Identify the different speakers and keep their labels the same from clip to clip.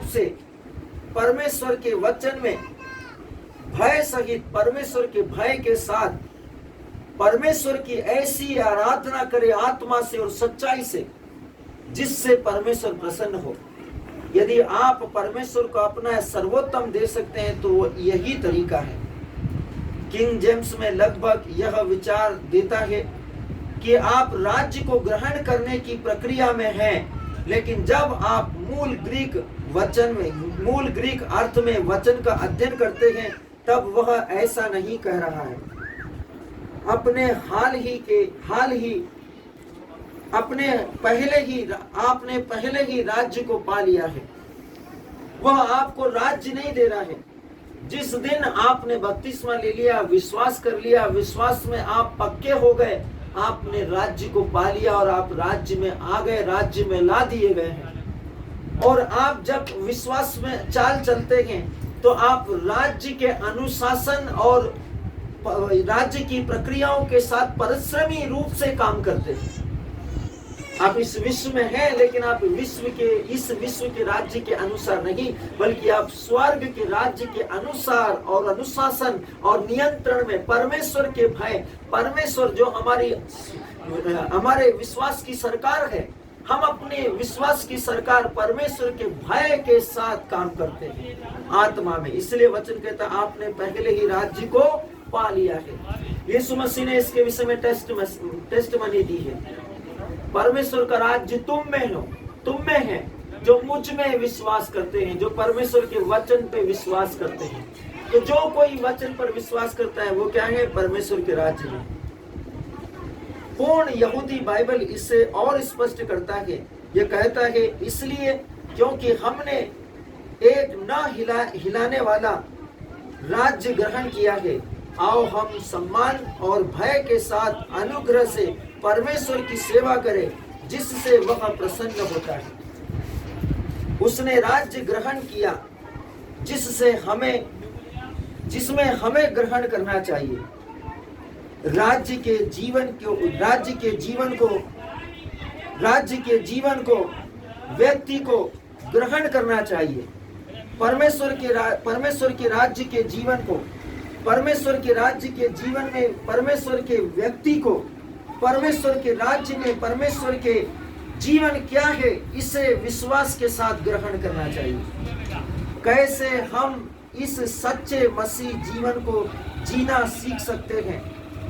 Speaker 1: रूप से परमेश्वर के वचन में भय सहित, परमेश्वर के भय के साथ परमेश्वर की ऐसी आराधना करे आत्मा से और सच्चाई से जिससे परमेश्वर प्रसन्न हो। यदि आप परमेश्वर को अपना सर्वोत्तम दे सकते हैं तो वो यही तरीका है। किंग जेम्स में लगभग यह विचार देता है कि आप राज्य को ग्रहण करने की प्रक्रिया में हैं, लेकिन जब आप मूल ग्रीक अर्थ में वचन का अध्ययन करते हैं तब वह ऐसा नहीं कह रहा है। आपने पहले ही राज्य को पा लिया है। वह आपको राज्य नहीं दे रहा है। जिस दिन आपने बपतिस्मा ले लिया, विश्वास कर लिया, विश्वास में आप पक्के हो गए, आपने राज्य को पा लिया और आप राज्य में आ गए, राज्य में ला दिए गए हैं। और आप जब विश्वास में चाल चलते हैं तो आप राज्य के अनुशासन और राज्य की प्रक्रियाओं के साथ परिश्रमी रूप से काम करते हैं। आप इस विश्व में हैं, लेकिन आप इस विश्व के राज्य के अनुसार नहीं, बल्कि आप स्वर्ग के राज्य के अनुसार और अनुशासन और नियंत्रण में परमेश्वर के भय, परमेश्वर जो हमारे विश्वास की सरकार है, हम अपने विश्वास की सरकार परमेश्वर के भय के साथ काम करते हैं आत्मा में। इसलिए वचन कहता है आपने पहले ही राज्य को पा लिया है। यीशु मसीह ने इसके विषय में टेस्टमनी दी है। परमेश्वर का राज्य तुम में है जो मुझ में विश्वास करते हैं, जो परमेश्वर के वचन पे विश्वास करते हैं। तो जो कोई वचन पर विश्वास करता है वो क्या है? परमेश्वर के राज्य में। पूर्ण यहूदी बाइबल इसे और स्पष्ट करता है। यह कहता है इसलिए क्योंकि हमने एक न हिलाने वाला राज्य ग्रहण किया है, आओ हम सम्मान और भय के साथ अनुग्रह से परमेश्वर की सेवा करें जिससे वह प्रसन्न होता है। उसने राज्य ग्रहण किया जिसमें हमें ग्रहण करना चाहिए। राज्य के जीवन को व्यक्ति को ग्रहण करना चाहिए। परमेश्वर के राज्य के जीवन को, परमेश्वर के राज्य के जीवन में परमेश्वर के व्यक्ति को, परमेश्वर के राज्य में परमेश्वर के जीवन क्या है, इसे विश्वास के साथ ग्रहण करना चाहिए। कैसे हम इस सच्चे मसीह जीवन को जीना सीख सकते हैं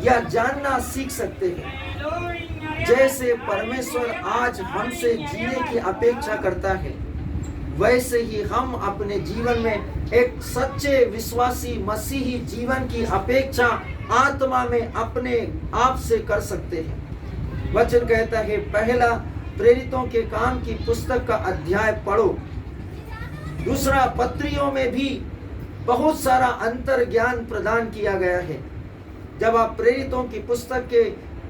Speaker 1: या जानना सीख सकते हैं। जैसे परमेश्वर आज हमसे जीने की अपेक्षा करता है, वैसे ही हम अपने जीवन में एक सच्चे विश्वासी मसीही जीवन की अपेक्षा आत्मा में अपने आप से कर सकते हैं। वचन कहता है पहला प्रेरितों के काम की पुस्तक का अध्याय पढ़ो। दूसरा पत्रियों में भी बहुत सारा अंतर ज्ञान प्रदान किया गया है। जब आप प्रेरितों की पुस्तक के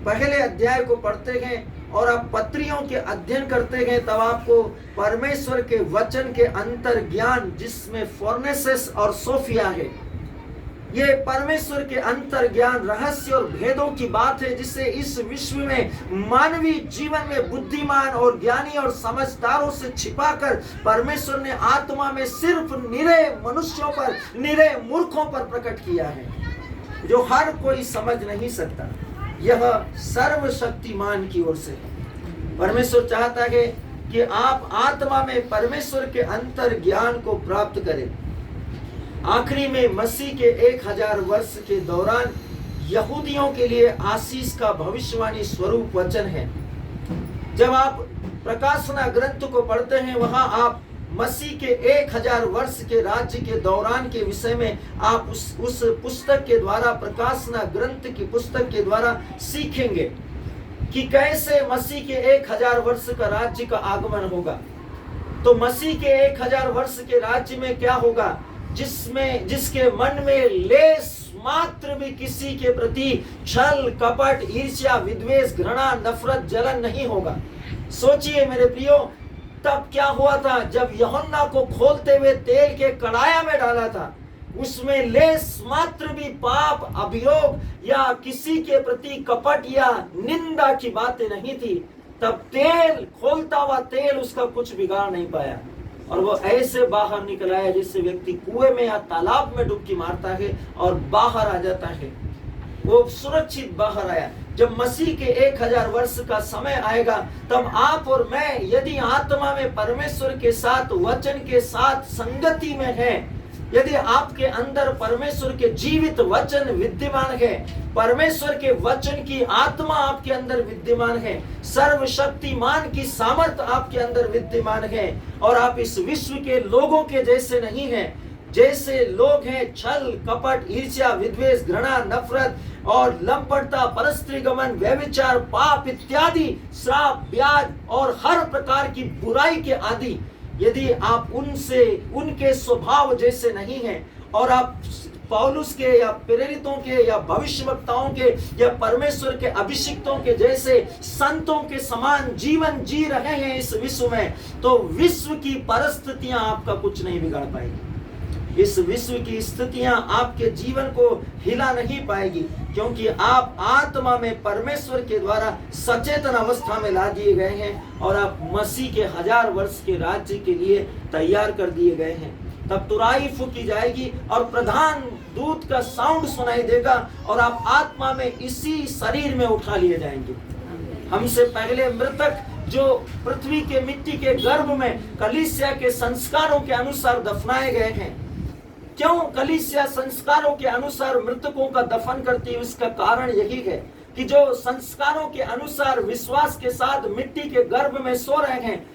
Speaker 1: पहले अध्याय को पढ़ते हैं और आप पत्रियों के अध्ययन करते हैं, तब आपको परमेश्वर के वचन के अंतर ज्ञान, जिसमें फोर्नेसेस और सोफिया है, ये परमेश्वर के अंतर ज्ञान, रहस्य और भेदों की बात है, जिससे इस विश्व में मानवीय जीवन में बुद्धिमान और ज्ञानी और समझदारों से छिपाकर परमेश्वर ने आत्मा में सिर्फ निरे मनुष्यों पर, निरे मूर्खों पर प्रकट किया है, जो हर कोई समझ नहीं सकता। यह सर्वशक्तिमान की ओर से परमेश्वर चाहता है कि आप आत्मा में परमेश्वर के अंतर ज्ञान को प्राप्त करें। आखिरी में मसीह के 1000 वर्ष के दौरान यहूदियों के लिए आशीष का भविष्यवाणी स्वरूप वचन है। जब आप प्रकाशना ग्रंथ को पढ़ते हैं, वहां आप मसीह के 1000 वर्ष के राज्य के दौरान के विषय में आप उस पुस्तक के द्वारा, प्रकाशना ग्रंथ की पुस्तक के द्वारा सीखेंगे कि कैसे मसीह के 1000 वर्ष का राज्य का आगमन होगा। तो मसीह के 1000 वर्ष के राज्य में क्या होगा? जिसके मन में लेस मात्र भी किसी के प्रति छल, कपट, ईर्ष्या, विद्वेष, घृणा, नफरत, जलन नहीं होगा। सोचिए मेरे प्रियो, तब क्या हुआ था जब यूहन्ना को खोलते हुए तेल के कड़ाया में डाला था, उसमें लेस मात्र भी पाप, अभियोग या किसी के प्रति कपट या निंदा की बातें नहीं थी। तब तेल, खोलता हुआ तेल उसका कुछ बिगाड़ नहीं पाया। और वो ऐसे बाहर निकल आया जैसे व्यक्ति कुएं में या तालाब में डुबकी मारता है और बाहर आ जाता है। वो सुरक्षित बाहर आया। जब मसीह के 1000 वर्ष का समय आएगा तब आप और मैं यदि आत्मा में परमेश्वर के साथ, वचन के साथ संगति में है, यदि आपके अंदर परमेश्वर के जीवित वचन विद्यमान है, परमेश्वर के वचन की आत्मा आपके अंदर विद्यमान है, सर्वशक्तिमान की सामर्थ आपके अंदर विद्यमान है, और आप इस विश्व के लोगों के जैसे नहीं हैं, जैसे लोग हैं छल, कपट, ईर्ष्या, विद्वेष, घृणा, नफरत और लंपटता, परस्त्रीगमन, व्यभिचार, पाप इत्यादि, श्राप, ब्याज और हर प्रकार की बुराई के आदि, यदि आप उनसे, उनके स्वभाव जैसे नहीं हैं और आप पौलुस के या प्रेरितों के या भविष्यवक्ताओं के या परमेश्वर के अभिषिक्तों के जैसे संतों के समान जीवन जी रहे हैं इस विश्व में, तो विश्व की परिस्थितियां आपका कुछ नहीं बिगाड़ पाएगी। इस विश्व की स्थितियां आपके जीवन को हिला नहीं पाएगी, क्योंकि आप आत्मा में परमेश्वर के द्वारा सचेतन अवस्था में ला दिए गए हैं और आप मसीह के 1000 वर्ष के राज्य के लिए तैयार कर दिए गए हैं। तब तुराई फूकी जाएगी और प्रधान दूत का साउंड सुनाई देगा और आप आत्मा में इसी शरीर में उठा लिए जाएंगे। हमसे पहले मृतक जो पृथ्वी के मिट्टी के गर्भ में कलीसिया के संस्कारों के अनुसार दफनाए गए हैं। क्यों कलीसिया संस्कारों के अनुसार मृतकों का दफन करती है? उसका कारण यही है कि जो संस्कारों के अनुसार विश्वास के साथ मिट्टी के गर्भ में सो रहे हैं,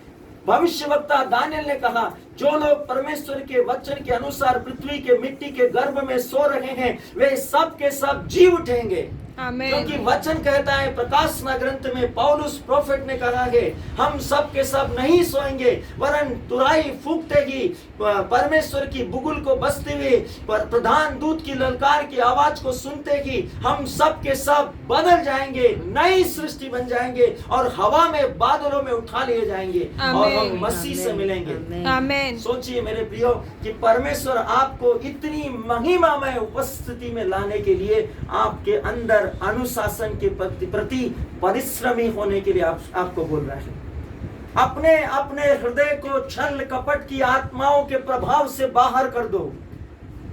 Speaker 1: भविष्यवक्ता दानियल ने कहा, जो लोग परमेश्वर के वचन के अनुसार पृथ्वी के मिट्टी के गर्भ में सो रहे हैं वे सब के सब जी उठेंगे। क्योंकि वचन कहता है, प्रकाशना ग्रंथ में पौलुस प्रोफेट ने कहा है, हम सब के सब नहीं सोएंगे, वरन तुराई फूकते ही परमेश्वर की बुगुल को बजते हुए प्रधान दूत की ललकार की आवाज को सुनते ही हम सब के सब बदल जाएंगे, नई सृष्टि बन जाएंगे और हवा में बादलों में उठा लिए जाएंगे और हम मसीह से मिलेंगे।
Speaker 2: आमीन।
Speaker 1: सोचिए मेरे प्रियो कि परमेश्वर आपको इतनी महिमामय उपस्थिति में लाने के लिए आपके अंदर अनुशासन के प्रति परिश्रमी होने के लिए आपको बोल रहा है। अपने अपने हृदय को छल कपट की आत्माओं के प्रभाव से बाहर कर दो।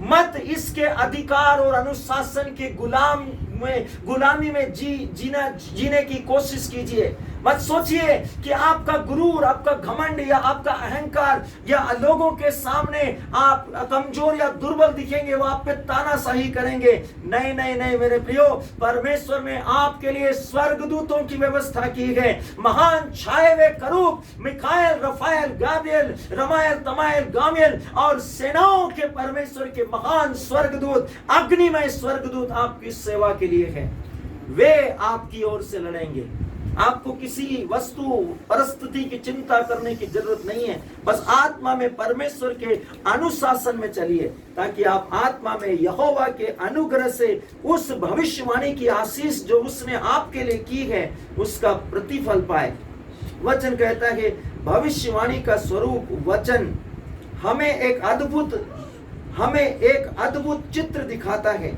Speaker 1: मत इसके अधिकार और अनुशासन के गुलामी में जीने की कोशिश कीजिए। मत सोचिए कि आपका गुरूर, आपका घमंड या आपका अहंकार या लोगों के सामने आप कमजोर या दुर्बल दिखेंगे, वो आप पे तानाशाही करेंगे। नहीं नहीं नहीं मेरे प्रियो, परमेश्वर ने आपके लिए स्वर्गदूतों की व्यवस्था की है। महान छाए हुए करूब मिकाएल, रफाएल, गाब्रिएल, रमाएल, तमाएल, गामिएल और सेनाओं के परमेश्वर के महान स्वर्गदूत, अग्निमय स्वर्गदूत आपकी सेवा के लिए है। वे आपकी ओर से लड़ेंगे। आपको किसी वस्तु परिस्थिति की चिंता करने की जरूरत नहीं है। बस आत्मा में परमेश्वर के अनुशासन में चलिए, ताकि आप आत्मा में यहोवा के अनुग्रह से उस भविष्यवाणी की आशीष जो उसने आपके लिए की है उसका प्रतिफल पाए। वचन कहता है, भविष्यवाणी का स्वरूप वचन हमें एक अद्भुत चित्र दिखाता है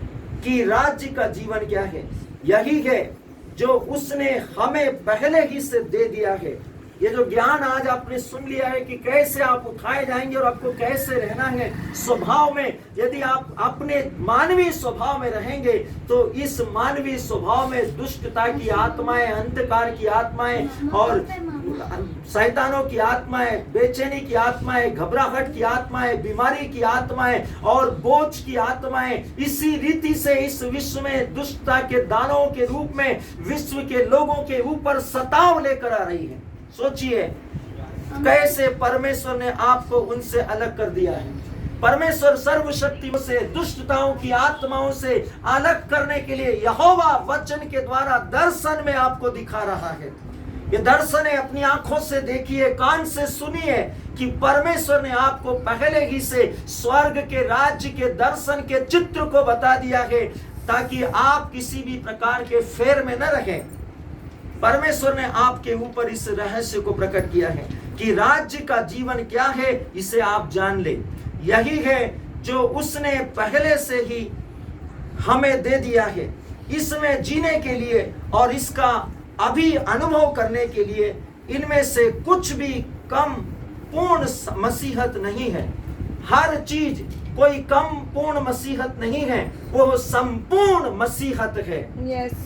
Speaker 1: कि राज्य का जीवन क्या है। यही है जो उसने हमें पहले ही से दे दिया है। ये जो ज्ञान आज आपने सुन लिया है कि कैसे आप उठाए जाएंगे और आपको कैसे रहना है स्वभाव में, यदि आप अपने मानवीय स्वभाव में रहेंगे तो इस मानवीय स्वभाव में दुष्टता की आत्माएं, अंधकार की आत्माएं और शैतानों की आत्माएं, बेचैनी की आत्माएं, घबराहट की आत्माएं, बीमारी की आत्माएं और बोझ की आत्माएं इसी रीति से इस विश्व में दुष्टता के दानों के रूप में विश्व के लोगों के ऊपर सताव लेकर आ रही है। सोचिए कैसे परमेश्वर ने आपको उनसे अलग कर दिया है। परमेश्वर सर्वशक्तियों से, दुष्टताओं की आत्माओं से अलग करने के लिए यहोवा वचन के द्वारा दर्शन में आपको दिखा रहा है। ये दर्शन है, अपनी आंखों से देखिए, कान से सुनिए कि परमेश्वर ने आपको पहले ही से स्वर्ग के राज्य के दर्शन के चित्र को बता दिया है, ताकि आप किसी भी प्रकार के फेर में न रहें। परमेश्वर ने आपके ऊपर इस रहस्य को प्रकट किया है कि राज्य का जीवन क्या है, इसे आप जान ले। यही है जो उसने पहले से ही हमें दे दिया है। इसमें जीने के लिए और इसका अभी अनुभव करने के लिए इनमें से कुछ भी कम पूर्ण मसीहत नहीं है। हर चीज कोई कम पूर्ण मसीहत नहीं है, वो संपूर्ण मसीहत है।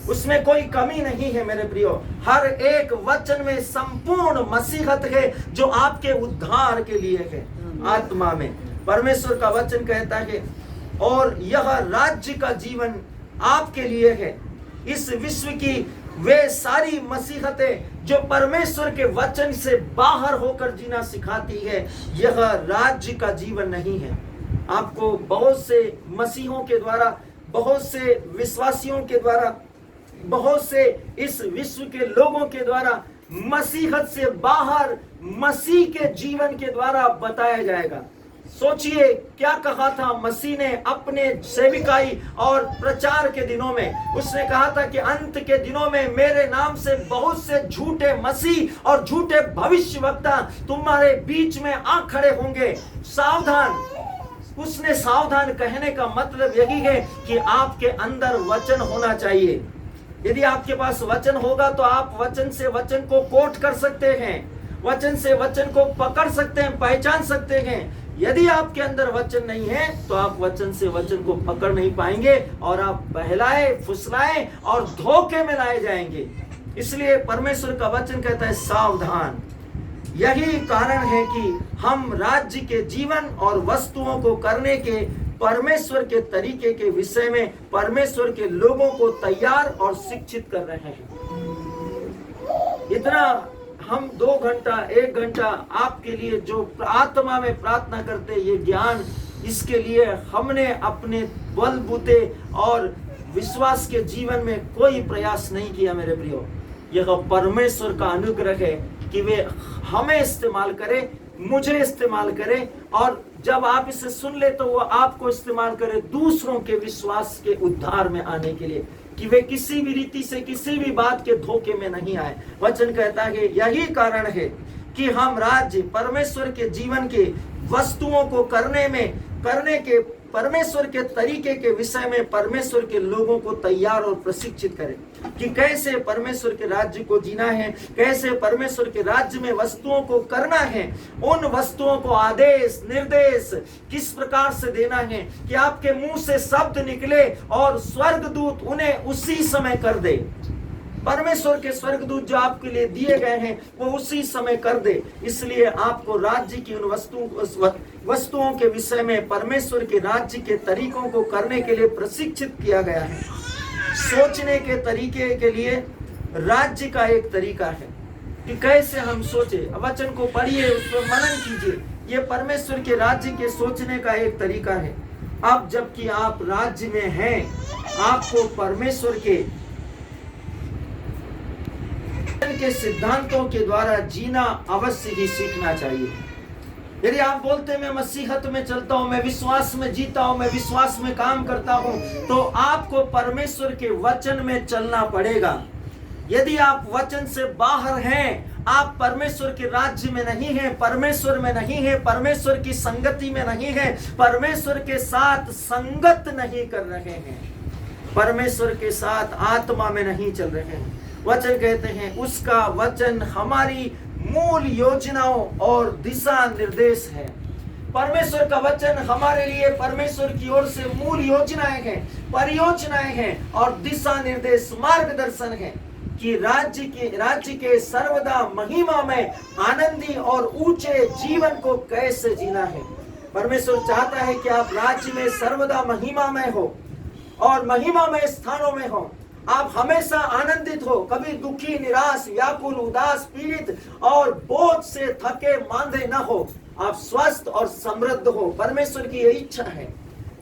Speaker 1: उसमें कोई कमी नहीं है मेरे प्रियो। हर एक वचन में संपूर्ण मसीहत है जो आपके उद्धार के लिए है। आत्मा में परमेश्वर का वचन कहता है, और यह राज्य का जीवन आपके लिए है। इस विश्व की वे सारी मसीहतें जो परमेश्वर के वचन से बाहर होकर जीना सिखाती है, यह राज्य का जीवन नहीं है। आपको बहुत से मसीहों के द्वारा, बहुत से विश्वासियों के द्वारा, बहुत से इस विश्व के लोगों के द्वारा मसीहत से बाहर मसीह के जीवन के द्वारा बताया जाएगा। सोचिए क्या कहा था मसीह ने अपने सेविकाई और प्रचार के दिनों में। उसने कहा था कि अंत के दिनों में मेरे नाम से बहुत से झूठे मसीह और झूठे भविष्यवक्ता तुम्हारे बीच में आ खड़े होंगे, सावधान। उसने सावधान कहने का मतलब यही है कि आपके अंदर वचन होना चाहिए। यदि आपके पास वचन होगा तो आप वचन से वचन को कोट कर सकते हैं, वचन से वचन को पकड़ सकते हैं, पहचान सकते हैं। यदि आपके अंदर वचन नहीं है तो आप वचन से वचन को पकड़ नहीं पाएंगे और आप बहलाए, फुसलाए और धोखे में लाए जाएंगे। इसलिए परमेश्वर का वचन कहता है सावधान। यही कारण है कि हम राज्य के जीवन और वस्तुओं को करने के परमेश्वर के तरीके के विषय में परमेश्वर के लोगों को तैयार और शिक्षित कर रहे हैं। इतना हम 2 घंटा 1 घंटा आपके लिए जो आत्मा में प्रार्थना करते, ये ज्ञान, इसके लिए हमने अपने बलबूते और विश्वास के जीवन में कोई प्रयास नहीं किया मेरे प्रियो। यह परमेश्वर का अनुग्रह है कि वे हमें इस्तेमाल करे, मुझे इस्तेमाल करे, और जब आप इसे सुन ले तो वो आपको इस्तेमाल करे दूसरों के विश्वास के उद्धार में आने के लिए, कि वे किसी भी रीति से, किसी भी बात के धोखे में नहीं आए। वचन कहता है यही कारण है कि हम राज्य परमेश्वर के जीवन के वस्तुओं को करने के परमेश्वर के तरीके के विषय में परमेश्वर के लोगों को तैयार और प्रशिक्षित करें कि कैसे परमेश्वर के राज्य को जीना है, कैसे परमेश्वर के राज्य में वस्तुओं को करना है, उन वस्तुओं को आदेश निर्देश किस प्रकार से देना है कि आपके मुंह से शब्द निकले और स्वर्गदूत उन्हें उसी समय कर दे। परमेश्वर के स्वर्गदूत जो आपके लिए दिए गए हैं वो उसी समय कर दे। इसलिए आपको राज्य की उन वस्तुओं के विषय में परमेश्वर के राज्य के तरीकों को करने के लिए प्रशिक्षित किया गया है। सोचने के तरीके के लिए राज्य का एक तरीका है कि कैसे हम सोचे। वचन को पढ़िए, उस पर मनन कीजिए। ये परमेश्वर के राज्य के सोचने का एक तरीका है। अब जबकि आप राज्य में हैं, आपको परमेश्वर के सिद्धांतों के द्वारा जीना अवश्य ही सीखना चाहिए। यदि आप बोलते हैं मैं मसीहत में चलता हूं, मैं विश्वास में जीता हूं, मैं विश्वास में काम करता हूं, तो आपको परमेश्वर के वचन में चलना पड़ेगा। यदि आप वचन से बाहर हैं, आप परमेश्वर के राज्य में नहीं हैं, परमेश्वर में नहीं हैं, परमेश्वर की संगति में नहीं हैं, परमेश्वर के साथ संगत नहीं कर रहे हैं, परमेश्वर के साथ आत्मा में नहीं चल रहे हैं। वचन कहते हैं उसका वचन हमारी मूल योजनाओं और दिशा निर्देश है। परमेश्वर का वचन हमारे लिए परमेश्वर की ओर से मूल योजनाएं हैं, परियोजनाएं हैं और दिशा निर्देश, मार्गदर्शन है कि राज्य के सर्वदा महिमा में आनंदी और ऊंचे जीवन को कैसे जीना है। परमेश्वर चाहता है कि आप राज्य में सर्वदा महिमा में हो और महिमा में स्थानों में हो। आप हमेशा आनंदित हो, कभी दुखी, निराश, व्याकुल, उदास, पीड़ित और बोझ से थके मांदे न हो। आप स्वस्थ और समृद्ध हो। परमेश्वर की ये इच्छा है,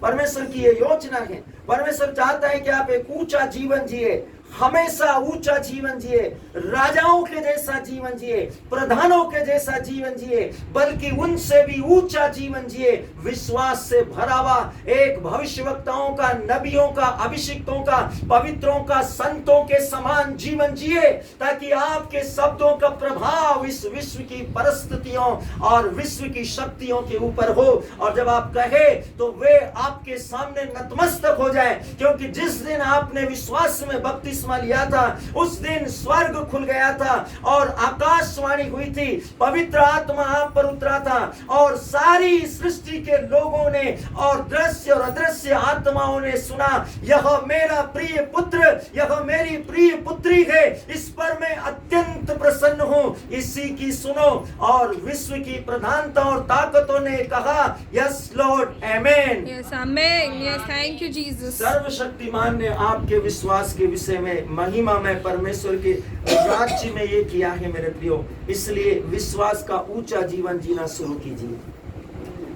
Speaker 1: परमेश्वर की ये योजना है। परमेश्वर चाहता है कि आप एक ऊंचा जीवन जिए, हमेशा ऊंचा जीवन जिए, राजाओं के जैसा जीवन जिए, प्रधानों के जैसा जीवन जिए, बल्कि उनसे भी ऊंचा जीवन जिए, विश्वास से भरा हुआ एक भविष्यवक्ताओं का, नबियों का, अभिषिक्तों का, पवित्रों का, संतों के समान जीवन जिए, ताकि आपके शब्दों का प्रभाव इस विश्व की परिस्थितियों और विश्व की शक्तियों के ऊपर हो। और जब आप कहे तो वे आपके सामने नतमस्तक हो जाए, क्योंकि जिस दिन आपने विश्वास में बपतिस्मा बपतिस्मा लिया था, उस दिन स्वर्ग खुल गया था और आकाशवाणी हुई थी, पवित्र आत्मा आप पर उतरा था और सारी सृष्टि के लोगों ने और दृश्य और अदृश्य आत्माओं ने सुना, यह मेरा प्रिय पुत्र, यह मेरी प्रिय पुत्री है, इस पर मैं अत्यंत प्रसन्न हूं, इसी की सुनो। और विश्व की प्रधानता और ताकतों ने कहा, yes Lord, amen.
Speaker 2: Yes, amen. Yes, thank you, Jesus.
Speaker 1: सर्वशक्तिमान ने आपके विश्वास के विषय में महिमा में परमेश्वर के राज्य में ये किया है मेरे प्रियो, इसलिए विश्वास का ऊंचा जीवन जीना शुरू कीजिए।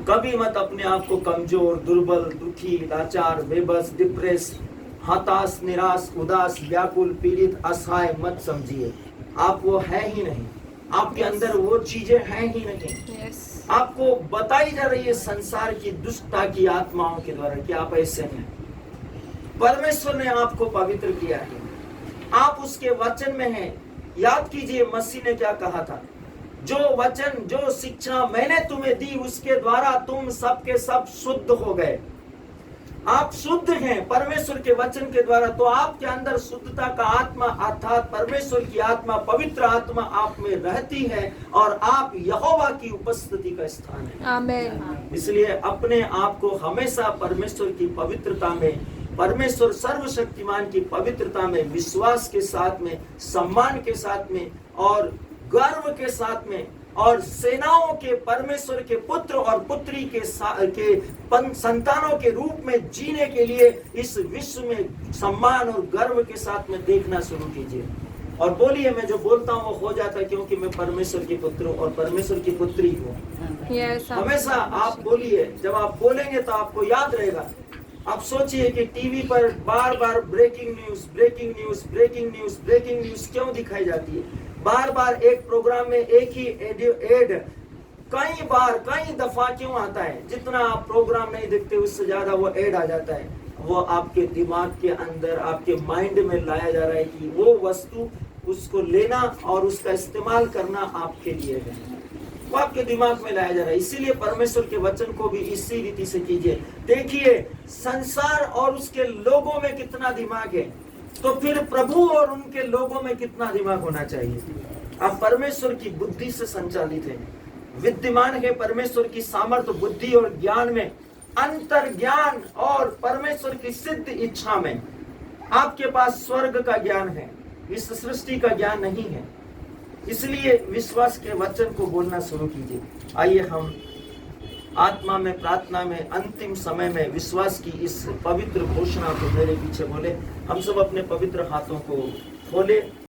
Speaker 1: कभी मत अपने आप को कमजोर, दुर्बल, दुखी, लाचार, बेबस, डिप्रेस, हताश, निराश, उदास, व्याकुल, पीड़ित, असहाय मत समझिए। आप वो है ही नहीं, आपके अंदर वो चीजें हैं ही नहीं।
Speaker 2: Yes.
Speaker 1: आपको बताई जा रही है संसार की दुष्टता की आत्माओं के द्वारा कि आप ऐसे हैं। परमेश्वर ने आपको पवित्र किया है, आप उसके वचन में हैं। याद कीजिए मसीह ने क्या कहा था, जो वचन, जो शिक्षा मैंने तुम्हें दी उसके द्वारा तुम सबके सब शुद्ध हो गए। आप शुद्ध हैं परमेश्वर के वचन के द्वारा, तो आपके अंदर शुद्धता का आत्मा अर्थात परमेश्वर की आत्मा, पवित्र आत्मा आप में रहती है और आप यहोवा की उपस्थिति का स्थान है।
Speaker 2: Amen.
Speaker 1: इसलिए अपने आप को हमेशा परमेश्वर की पवित्रता में, परमेश्वर सर्वशक्तिमान की पवित्रता में विश्वास के साथ में, सम्मान के साथ में और गर्व के साथ में और सेनाओं के परमेश्वर के पुत्र और पुत्री के संतानों के रूप में जीने के लिए इस विश्व में सम्मान और गर्व के साथ में देखना शुरू कीजिए। और बोलिए, मैं जो बोलता हूँ वो हो जाता है क्योंकि मैं परमेश्वर की पुत्र हूँ और परमेश्वर की पुत्री हूँ।
Speaker 2: Yes, amen.
Speaker 1: हमेशा आप बोलिए, जब आप बोलेंगे तो आपको याद रहेगा। आप सोचिए कि टीवी पर बार बार breaking news, breaking news, breaking news, breaking news क्यों दिखाई जाती है? बार बार एक प्रोग्राम में एक ही एड कई बार, कई दफा क्यों आता है? जितना आप प्रोग्राम नहीं देखते उससे ज्यादा वो एड आ जाता है। वो आपके दिमाग के अंदर, आपके माइंड में लाया जा रहा है कि वो वस्तु, उसको लेना और उसका इस्तेमाल करना आपके लिए है, वो आपके दिमाग में लाया जा रहा है। इसीलिए परमेश्वर के वचन को भी इसी रीति से कीजिए। देखिए संसार और उसके लोगों में कितना दिमाग है, तो फिर प्रभु और उनके लोगों में कितना दिमाग होना चाहिए। आप परमेश्वर की बुद्धि से संचालित हैं, विद्यमान है परमेश्वर की सामर्थ्य, बुद्धि और ज्ञान में, अंतर ज्ञान और परमेश्वर की सिद्ध इच्छा में। आपके पास स्वर्ग का ज्ञान है, इस सृष्टि का ज्ञान नहीं है। इसलिए विश्वास के वचन को बोलना शुरू कीजिए। आइए हम आत्मा में, प्रार्थना में, अंतिम समय में विश्वास की इस पवित्र घोषणा को मेरे पीछे बोले। हम सब अपने पवित्र हाथों को खोले।